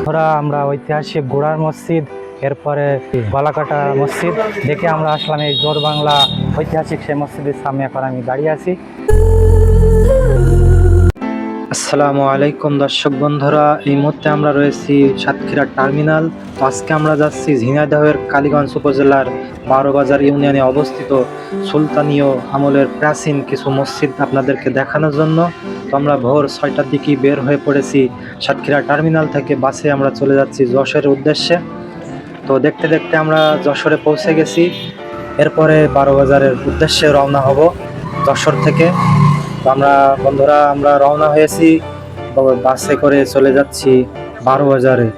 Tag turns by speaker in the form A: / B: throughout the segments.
A: ওরা আমরা ঐতিহাসিক গোড়ার মসজিদ, এরপরে গলাকাটা মসজিদ দেখে আমরা আসলাম এই জোর বাংলা ঐতিহাসিক সেই মসজিদের সামনে। এখন আমি দাঁড়িয়ে আছি। আসসালামু আলাইকুম দর্শক বন্ধুরা, এই মুহূর্তে আমরা রয়েছি সাতক্ষীরা টার্মিনাল। তো আজকে আমরা যাচ্ছি ঝিনাইদহের কালীগঞ্জ উপজেলার 12 বাজার ইউনিয়নে অবস্থিত সুলতানীয় আমলের প্রাচীন কিছু মসজিদ আপনাদেরকে দেখানোর জন্য। তো আমরা ভোর 6টার দিকে বের হয়ে পড়েছি সাতক্ষীরা টার্মিনাল থেকে। বাসে আমরা চলে যাচ্ছি যশোরের উদ্দেশ্যে। তো দেখতে দেখতে আমরা যশোরে পৌঁছে গেছি। এরপরে 12 বাজারের উদ্দেশ্যে রওনা হব যশোর থেকে। তো আমরা রওনা হয়েছি, বাসে করে চলে যাচ্ছি 12 বাজারে।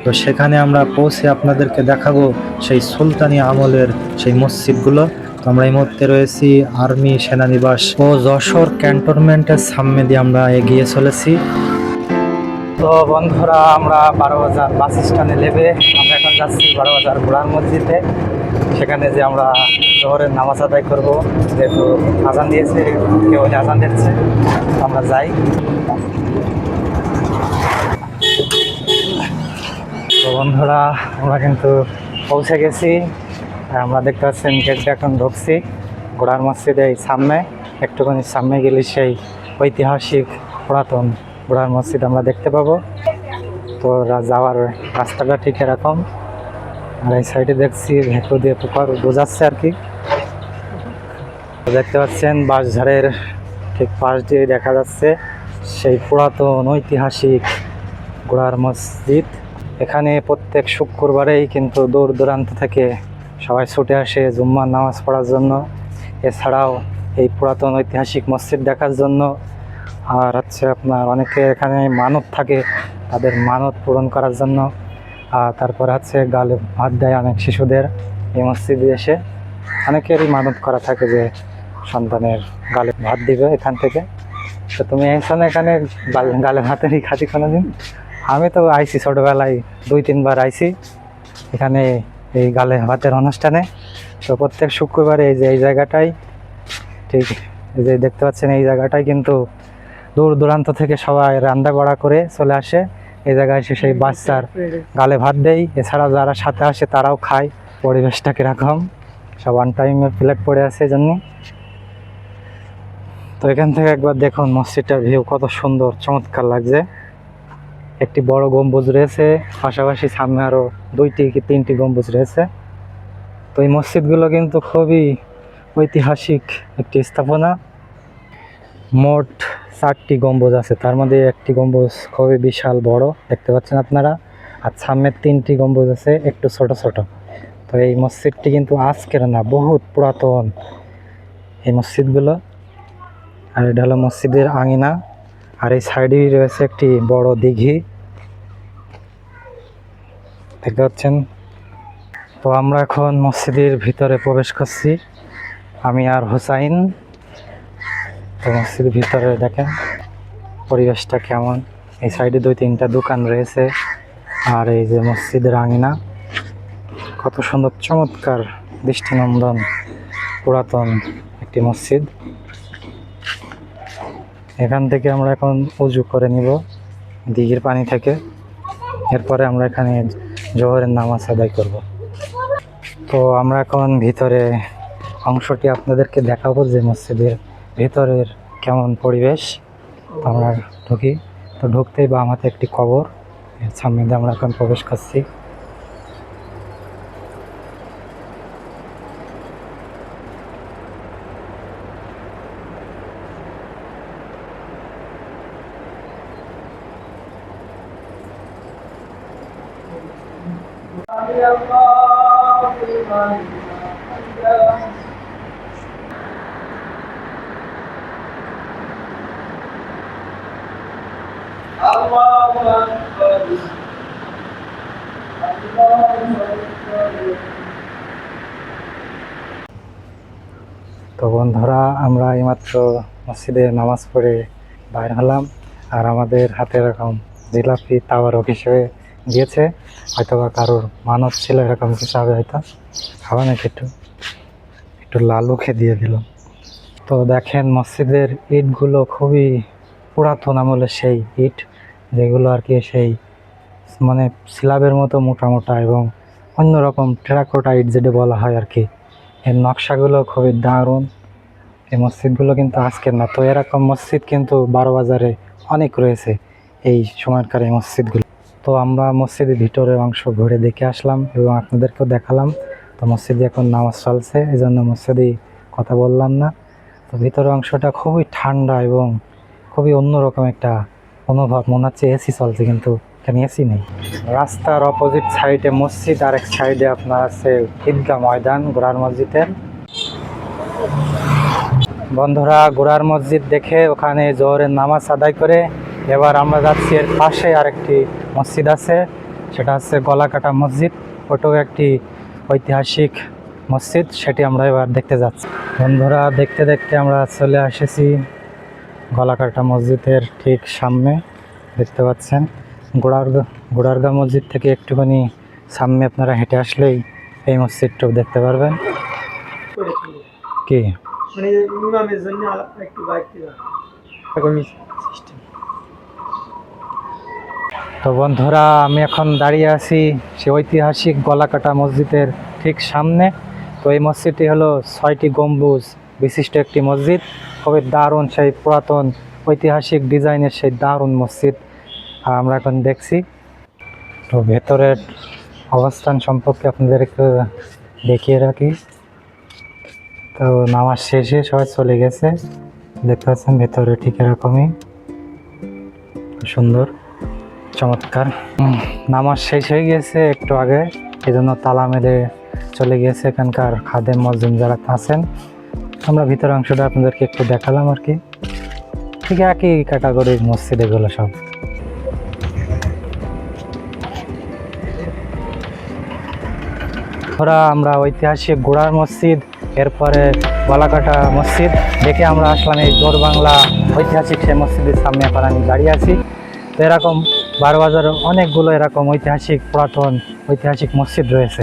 A: তো সেখানে আমরা পৌঁছে আপনাদেরকে দেখাবো সেই সুলতানি আমলের সেই মসজিদগুলো। তো আমরা এই মুহূর্তে রয়েছি আর্মি সেনানিবাস ও যশোর ক্যান্টনমেন্টের সামনে দিয়ে আমরা এগিয়ে চলেছি। তো বন্ধুরা, আমরা 12 বাজার বাস স্ট্যান্ডে নেমে আমরা এখন যাচ্ছি 12 বাজার গোড়ার মসজিদে। সেখানে যে আমরা জোহরের নামাজ আদায় করবো, যেহেতু আজান দিয়েছে, কেউ আজান দিচ্ছে, আমরা যাই। তো বন্ধুরা, আমরা কিন্তু পৌঁছে গেছি। আমরা দেখতে পাচ্ছেন গেটটা এখন ঢুকছি গোড়ার মসজিদে। এই সামনে একটুখানি সামনে গেলে সেই ঐতিহাসিক পুরাতন গোড়ার মসজিদ আমরা দেখতে পাবো। তো যাওয়ার রাস্তাটা ঠিক এরকম। আর এই সাইডে দেখছি ভেতর দিয়ে পুকুর বোঝাচ্ছে আর কি। দেখতে পাচ্ছেন বাঁশঝাড়ের ঠিক পাশ দিয়ে দেখা যাচ্ছে সেই পুরাতন ঐতিহাসিক গোড়ার মসজিদ। এখানে প্রত্যেক শুক্রবারেই কিন্তু দূর দূরান্ত থেকে সবাই ছুটে আসে জুম্মার নামাজ পড়ার জন্য, এছাড়াও এই পুরাতন ঐতিহাসিক মসজিদ দেখার জন্য। আর হচ্ছে আপনার অনেকে এখানে মানত থাকে, তাদের মানত পূরণ করার জন্য। আর তারপর হচ্ছে গালে ভাত দেয় অনেক শিশুদের এই মসজিদে এসে। অনেকেরই মানত করা থাকে যে সন্তানের গালে ভাত দিবে এখান থেকে। তো তুমি এখানে গালে ভাতেরই খাতি কোনোদিন? আমি তো আইছি ছোটোবেলায় 2-3 বার আইছি এখানে এই গালে ভাতের অনুষ্ঠানে। তো প্রত্যেক শুক্রবারে এই জায়গাটাই ঠিক এই যে দেখতে পাচ্ছেন, এই জায়গাটাই কিন্তু দূর দূরান্ত থেকে সবাই রান্না বাড়া করে চলে আসে এই জায়গায় এসে সেই বাচ্চার গালে ভাত দেয়। এছাড়াও যারা সাথে আসে তারাও খায়। পরিবেশটা কীরকম, সব ওয়ান টাইমের প্লেট পড়ে আছে জন্য। তো এখান থেকে একবার দেখুন মসজিদটার ভিউ কত সুন্দর, চমৎকার লাগছে। একটি বড় গম্বুজ রয়েছে, পাশাপাশি সামনে আরও 2টি কি 3টি গম্বুজ রয়েছে। তো এই মসজিদগুলো কিন্তু খুবই ঐতিহাসিক একটি স্থাপনা। মোট 4টি গম্বুজ আছে, তার মধ্যে একটি গম্বুজ খুবই বিশাল বড় দেখতে পাচ্ছেন আপনারা। আর সামনের 3টি গম্বুজ আছে একটু ছোট ছোট। তো এই মসজিদটি কিন্তু আজকের না, বহুত পুরাতন এই মসজিদগুলো। আর এটা হলো মসজিদের আঙিনা। আর এই সাইডেই রয়েছে একটি বড় দিঘি দেখতে পাচ্ছেন। তো আমরা এখন মসজিদের ভিতরে প্রবেশ করছি, আমি আর হোসাইন। তো মসজিদের ভিতরে দেখেন পরিবেশটা কেমন। এই সাইডে 2-3টা দোকান রয়েছে। আর এই যে মসজিদের আঙিনা, কত সুন্দর চমৎকার দৃষ্টিনন্দন পুরাতন একটি মসজিদ। এখান থেকে আমরা এখন উজু করে নিব দিঘির পানি থেকে। এরপরে আমরা এখানে জোহরের নামাজ আদায় করব। তো আমরা এখন ভিতরে অংশটি আপনাদেরকে দেখাবো যে মসজিদের ভিতরের কেমন পরিবেশ। আমরা ঢুকি। তো ঢুকতেই বা আমাদের একটি কবর, এর সামনে দিয়ে আমরা এখন প্রবেশ করছি। তো বন্ধুরা, আমরা এইমাত্র মসজিদে নামাজ পড়ে বাইর হলাম। আর আমাদের হাতে এরকম জিলাপি তাওয়ারক হিসেবে দিয়েছে, হয়তো বা কারোর মানত ছিল এরকম কিছু হবে, হয়তো খাওয়া নাকি একটু একটু লালু খেয়ে দিয়ে দিল। তো দেখেন মসজিদের ইটগুলো খুবই পুরাতন আমলের সেই ইট, যেগুলো আর কি সেই মানে স্ল্যাবের মতো মোটা মোটা এবং অন্যরকম টেরাকোটাইট যেটা বলা হয় আর কি। এর নকশাগুলো খুবই দারুণ। এই মসজিদগুলো কিন্তু আজকের না, তো এরকম মসজিদ কিন্তু বারোবাজারে অনেক রয়েছে এই সময়কার এই মসজিদগুলো। তো আমরা মসজিদের ভিতরের অংশ ঘুরে দেখে আসলাম এবং আপনাদেরকেও দেখালাম। তো মসজিদে এখন নামাজ চলছে, এই জন্য মসজিদে কথা বললাম না। তো ভিতরের অংশটা খুবই ঠান্ডা এবং খুবই অন্যরকম একটা অনুভব, মনে হচ্ছে এসি চলছে, কিন্তু এখানে এসি নেই। রাস্তার অপোজিট সাইডে মসজিদ, আর এক সাইডে আপনার আছে ঈদগাহ ময়দান গোড়ার মসজিদের। বন্ধুরা, গোড়ার মসজিদ দেখে ওখানে জোহরের নামাজ আদায় করে এবার আমরা যাচ্ছি এর পাশে আরেকটি মসজিদ আছে, সেটা হচ্ছে গলাকাটা মসজিদ। ওটাও একটি ঐতিহাসিক মসজিদ, সেটি আমরা এবার দেখতে যাচ্ছি। বন্ধুরা, দেখতে দেখতে আমরা চলে এসেছি গলাকাটা মসজিদের ঠিক সামনে। দেখতে পাচ্ছেন গোড়ারগাঁ মসজিদ থেকে একটুখানি সামনে আপনারা হেঁটে আসলেই এই মসজিদটাও দেখতে পারবেন। কি মানে ইমামের জন্য একটু তো বন্ধুরা, আমি এখন দাঁড়িয়ে আছি সে ঐতিহাসিক গলাকাটা মসজিদের ঠিক সামনে। তো এই মসজিদটি হলো 6টি গম্বুজ বিশিষ্ট একটি মসজিদ, খুবই দারুণ, সেই পুরাতন ঐতিহাসিক ডিজাইনের সেই দারুণ মসজিদ আমরা এখন দেখছি। তো ভেতরের অবস্থান সম্পর্কে আপনাদের একটু দেখিয়ে রাখি। তো নামাজ শেষে সবাই চলে গেছে, দেখতে পাচ্ছেন ভেতরে ঠিক এরকমই সুন্দর চমৎকার। নামাজ শেষ হয়ে গেছে একটু আগে, এই জন্য তালা মেরে চলে গিয়েছে এখানকার খাদেম মজদুম যারা আছেন। আমরা ভিতরের অংশটা আপনাদেরকে একটু দেখালাম আর কি। ঠিক একই ক্যাটাগরির মসজিদ এগুলো সব। আমরা ঐতিহাসিক গোড়ার মসজিদ, এরপরে গলাকাটা মসজিদ দেখে আমরা আসলাম এই জোরবাংলা ঐতিহাসিক সেই মসজিদের সামনে। এখন আমি দাঁড়িয়ে আছি। তো এরকম বারোবাজারে অনেকগুলো এরকম ঐতিহাসিক পুরাতন ঐতিহাসিক মসজিদ রয়েছে।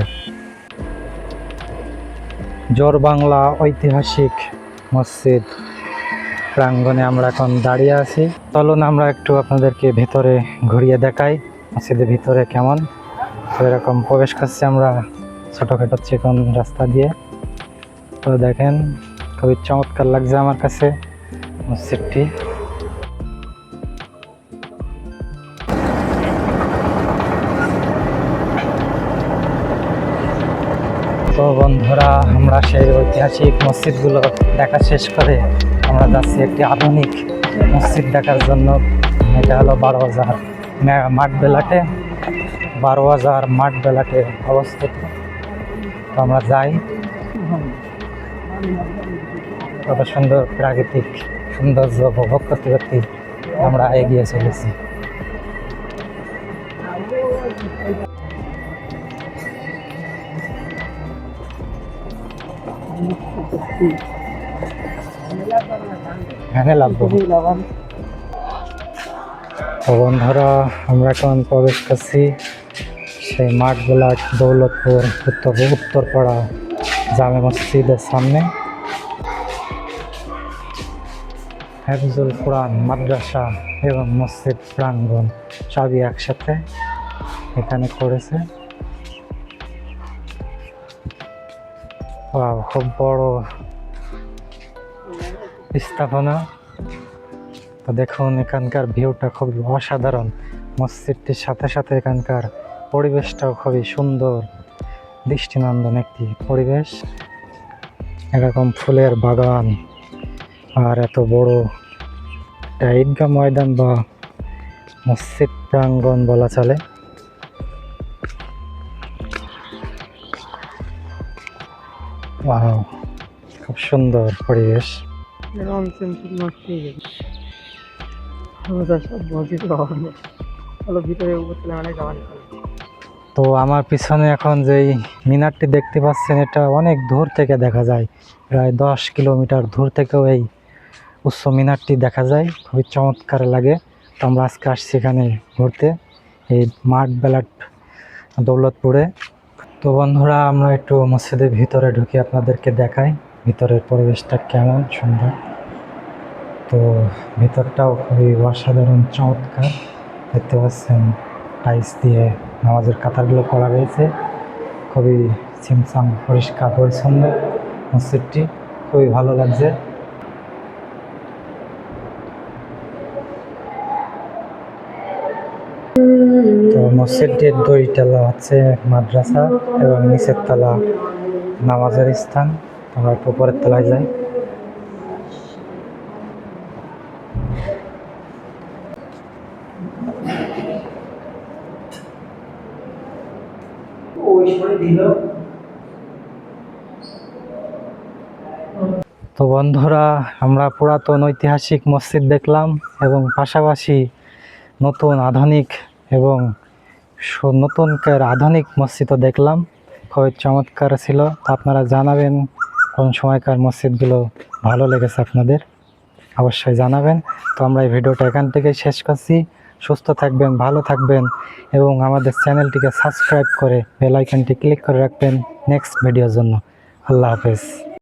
A: জোরবাংলা ঐতিহাসিক মসজিদ প্রাঙ্গণে আমরা এখন দাঁড়িয়ে আছি। চলুন আমরা একটু আপনাদেরকে ভেতরে ঘুরিয়ে দেখাই মসজিদের ভিতরে কেমন। তো এরকম প্রবেশ করছি আমরা ছোটোখাটো চিকন রাস্তা দিয়ে। তো দেখেন, খুবই চমৎকার লাগছে আমার কাছে মসজিদটি। তো বন্ধুরা, আমরা সেই ঐতিহাসিক মসজিদগুলো দেখা শেষ করে আমরা যাচ্ছি একটি আধুনিক মসজিদ দেখার জন্য। এটা হলো বারোবাজার মাঠ বেলাটে, বারোবাজার মাঠ বেলাটে অবস্থিত। তো আমরা যাই, কত সুন্দর প্রাকৃতিক সৌন্দর্য উপভোগ করতে করতে আমরা এগিয়ে চলেছি। তো বন্ধুরা, আমরা এখন প্রবেশ করছি সেই মাঠগুলা দৌলতপুর উত্তরপাড়া জামে মসজিদের সামনে। হাফিজুল কোরআন মাদ্রাসা এবং মসজিদ প্রাঙ্গণ সবই একসাথে এখানে করেছে। খুব বড় স্থাপনা। তো দেখুন, এখানকার ভিউটা খুব অসাধারণ। মসজিদটির সাথে সাথে এখানকার পরিবেশটাও খুবই সুন্দর, দৃষ্টিনন্দন একটি পরিবেশ। এরকম ফুলের বাগান আর এত বড় ঈদগাহ ময়দান বা মসজিদ প্রাঙ্গণ বলা চলে। খুব সুন্দর পরিবেশ। তো আমার পিছনে এখন যেই মিনারটি দেখতে পাচ্ছেন, এটা অনেক দূর থেকে দেখা যায়, প্রায় 10 কিলোমিটার দূর থেকেও এই উচ্চ মিনারটি দেখা যায়, খুবই চমৎকার লাগে। তো আমরা আজকে আসছি এখানে ঘুরতে, এই মাঠ বেলাট দৌলতপুরে। তো বন্ধুরা, আমরা একটু মসজিদের ভিতরে ঢুকে আপনাদেরকে দেখাই ভিতরের পরিবেশটা কেমন সুন্দর। তো ভিতরটাও খুবই অসাধারণ চমৎকার, দেখতে পাচ্ছেন টাইলস দিয়ে নামাজের কাতারগুলো করা রয়েছে। খুবই ছিমছাম পরিষ্কার পরিচ্ছন্ন মসজিদটি, খুবই ভালো লাগছে। তো মসজিদটির 2 তলা হচ্ছে মাদ্রাসা এবং নিচের তলা নামাজের স্থান। আমরা একটু উপরের তলায় যাই। তো বন্ধুরা, আমরা পুরাতন ঐতিহাসিক মসজিদ দেখলাম এবং পাশাপাশি নতুন আধুনিক এবং নতুনকার আধুনিক মসজিদও দেখলাম। খুবই চমৎকার ছিল। তো আপনারা জানাবেন কোন সময়কার মসজিদগুলো ভালো লেগেছে আপনাদের, অবশ্যই জানাবেন। তো আমরা এই ভিডিওটা এখান থেকে শেষ করছি। সুস্থ থাকবেন, ভালো থাকবেন এবং আমাদের চ্যানেলটিকে সাবস্ক্রাইব করে বেল আইকনটি ক্লিক করে রাখবেন নেক্সট ভিডিওর জন্য। আল্লাহ হাফেজ।